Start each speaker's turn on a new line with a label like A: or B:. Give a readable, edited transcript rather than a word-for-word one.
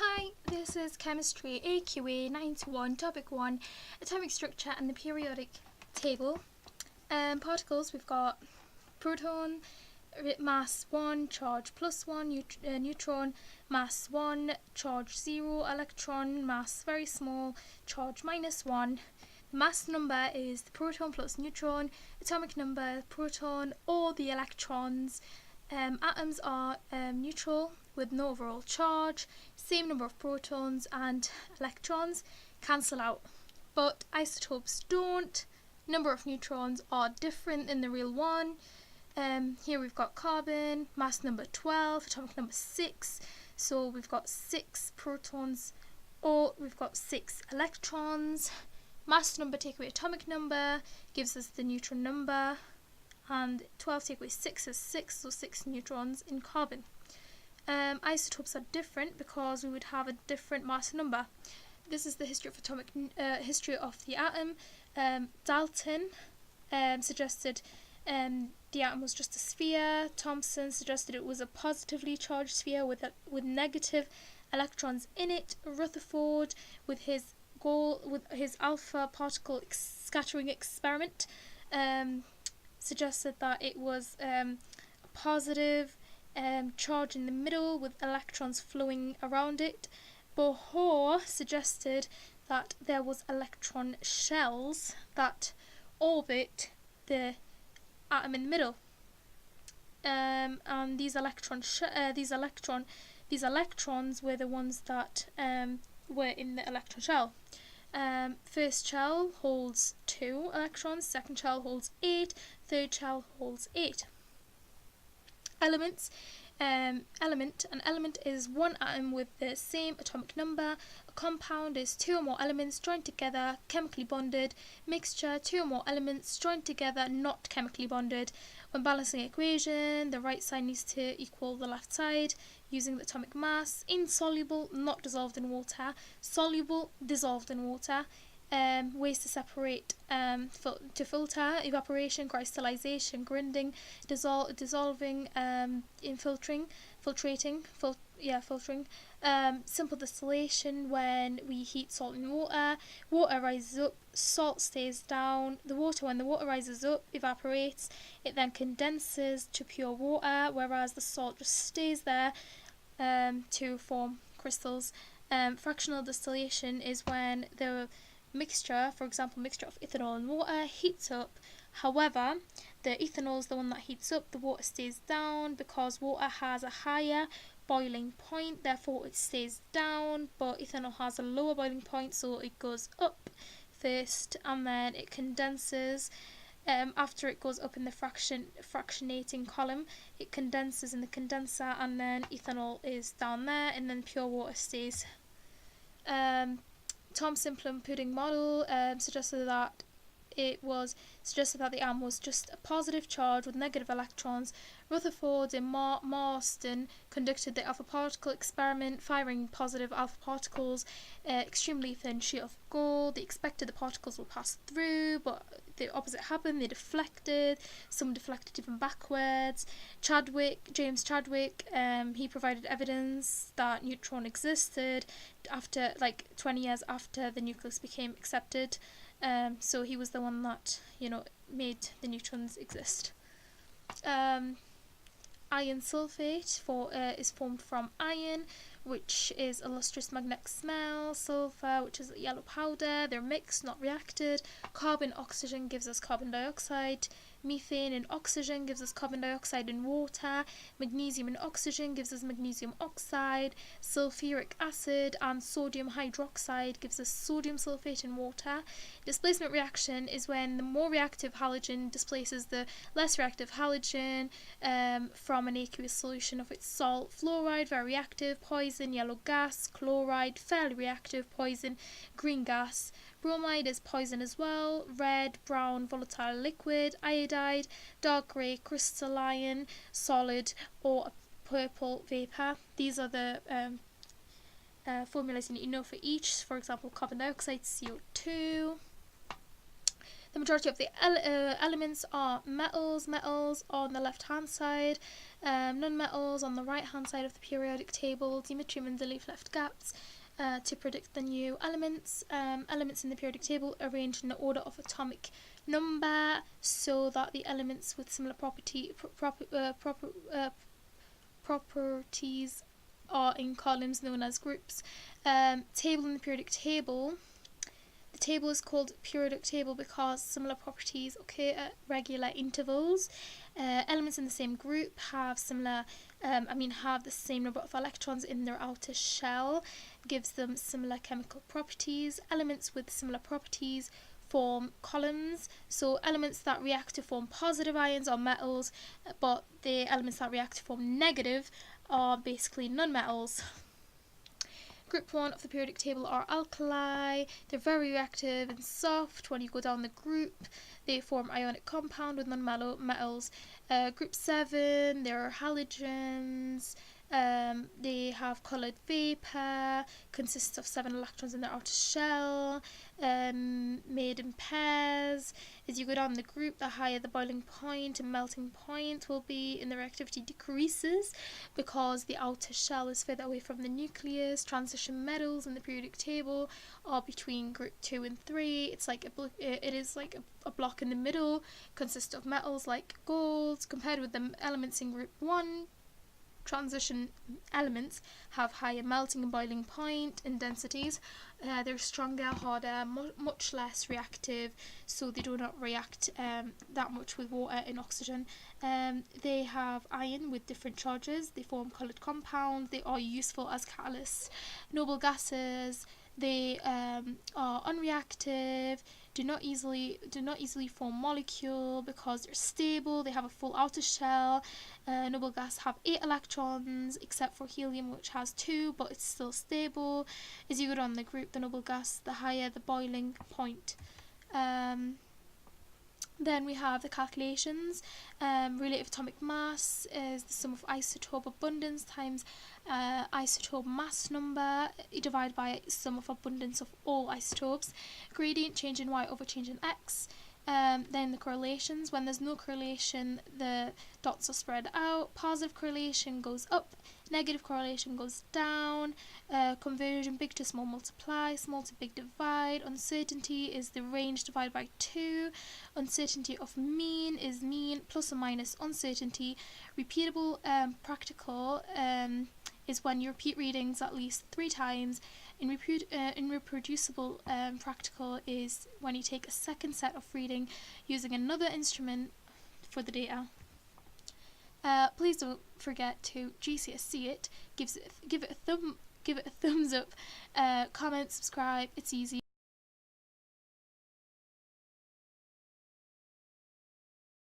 A: Hi, this is Chemistry AQA 91, Topic 1, Atomic Structure and the Periodic Table. Particles, we've got proton, mass 1, charge plus 1, neutron, mass 1, charge 0, electron, mass very small, charge minus 1. Mass number is the proton plus neutron, atomic number, proton, or the electrons. Atoms are neutral with no overall charge, same number of protons, and electrons cancel out. But isotopes don't. Number of neutrons are different in the real one. Here we've got carbon, mass number 12, atomic number 6, so we've got 6 protons, or we've got 6 electrons. Mass number take away atomic number gives us the neutron number, and 12 take away 6 is 6, so 6 neutrons in carbon. Isotopes are different because we would have a different mass number. This is the history of the atom. Dalton suggested the atom was just a sphere. Thomson suggested it was a positively charged sphere with negative electrons in it. Rutherford, with his alpha particle scattering experiment, suggested that it was a positive charge in the middle with electrons flowing around it. Bohr suggested that there was electron shells that orbit the atom in the middle, and these electrons were the ones that were in the electron shell. First shell holds 2 electrons, second shell holds 8, third shell holds 8. Elements. An element is one atom with the same atomic number. A compound is 2 or more elements joined together, chemically bonded. Mixture, 2 or more elements joined together, not chemically bonded. When balancing an equation, the right side needs to equal the left side using the atomic mass. Insoluble, not dissolved in water. Soluble, dissolved in water. Ways to separate: to filter, evaporation, crystallization, grinding, dissolving, filtering. Simple distillation, when we heat salt in water. Water rises up, salt stays down. When the water rises up, evaporates. It then condenses to pure water, whereas the salt just stays there to form crystals. Fractional distillation is when the mixture, for example mixture of ethanol and water, heats up. However, the ethanol is the one that heats up, the water stays down because water has a higher boiling point, therefore it stays down, but ethanol has a lower boiling point, so it goes up first and then it condenses. After it goes up in the fractionating column, it condenses in the condenser, and then ethanol is down there, and then pure water stays. Thomson plum pudding model suggested that the atom was just a positive charge with negative electrons. Rutherford in Marsden conducted the alpha particle experiment, firing positive alpha particles, extremely thin sheet of gold. They expected the particles will pass through, but the opposite happened. They deflected. Some deflected even backwards. James Chadwick, he provided evidence that neutron existed after 20 years after the nucleus became accepted. So he was the one that made the neutrons exist. Iron sulfate is formed from iron, which is a lustrous magnetic smell. Sulfur, which is a yellow powder. They're mixed, not reacted. Carbon, oxygen gives us carbon dioxide. Methane and oxygen gives us carbon dioxide and water. Magnesium and oxygen gives us magnesium oxide. Sulfuric acid and sodium hydroxide gives us sodium sulfate and water. Displacement reaction is when the more reactive halogen displaces the less reactive halogen from an aqueous solution of its salt. Fluoride, very reactive. Poison, yellow gas. Chloride, fairly reactive. Poison, green gas. Bromide is poison as well. Red, brown, volatile liquid. Iodide, dark grey, crystalline, solid, or purple vapour. These are the formulas you need to know for each. For example, carbon dioxide, CO2. The majority of the elements are metals. Metals on the left hand side, non-metals on the right hand side of the periodic table. Dimitri Mendeleev left gaps to predict the new elements. Elements in the periodic table arranged in the order of atomic number so that the elements with similar properties are in columns known as groups. Table in the periodic table. The table is called periodic table because similar properties occur at regular intervals. Elements in the same group have have the same number of electrons in their outer shell, gives them similar chemical properties. Elements with similar properties form columns. So elements that react to form positive ions are metals, but the elements that react to form negative are basically non-metals. Group 1 of the periodic table are alkali. They're very reactive and soft. When you go down the group, they form ionic compound with non-metals. Group 7, they're halogens. They have coloured vapour, consists of 7 electrons in their outer shell, made in pairs. As you go down the group, the higher the boiling point and melting point will be, and the reactivity decreases because the outer shell is further away from the nucleus. Transition metals in the periodic table are between group 2 and 3. It is like a block in the middle, consists of metals like gold. Compared with the elements in group 1, transition elements have higher melting and boiling point and densities. They're stronger, harder, much less reactive, so they do not react that much with water and oxygen. They have iron with different charges. They form coloured compounds. They are useful as catalysts. Noble gases, they are unreactive, do not easily form molecule because they're stable. They have a full outer shell. Noble gas have 8 electrons except for helium, which has 2, but it's still stable. As you go down the group, the noble gas, the higher the boiling point. Then we have the calculations. Relative atomic mass is the sum of isotope abundance times isotope mass number divided by sum of abundance of all isotopes. Gradient change in y over change in x. Then the correlations. When there's no correlation, the dots are spread out. Positive correlation goes up, negative correlation goes down. Conversion, big to small multiply, small to big divide. Uncertainty is the range divided by 2. Uncertainty of mean is mean plus or minus uncertainty. Repeatable practical is when you repeat readings at least 3 times. In reproducible practical is when you take a second set of reading using another instrument for the data. Please don't forget to GCSE it. Give it a thumbs up. Comment, subscribe. It's easy.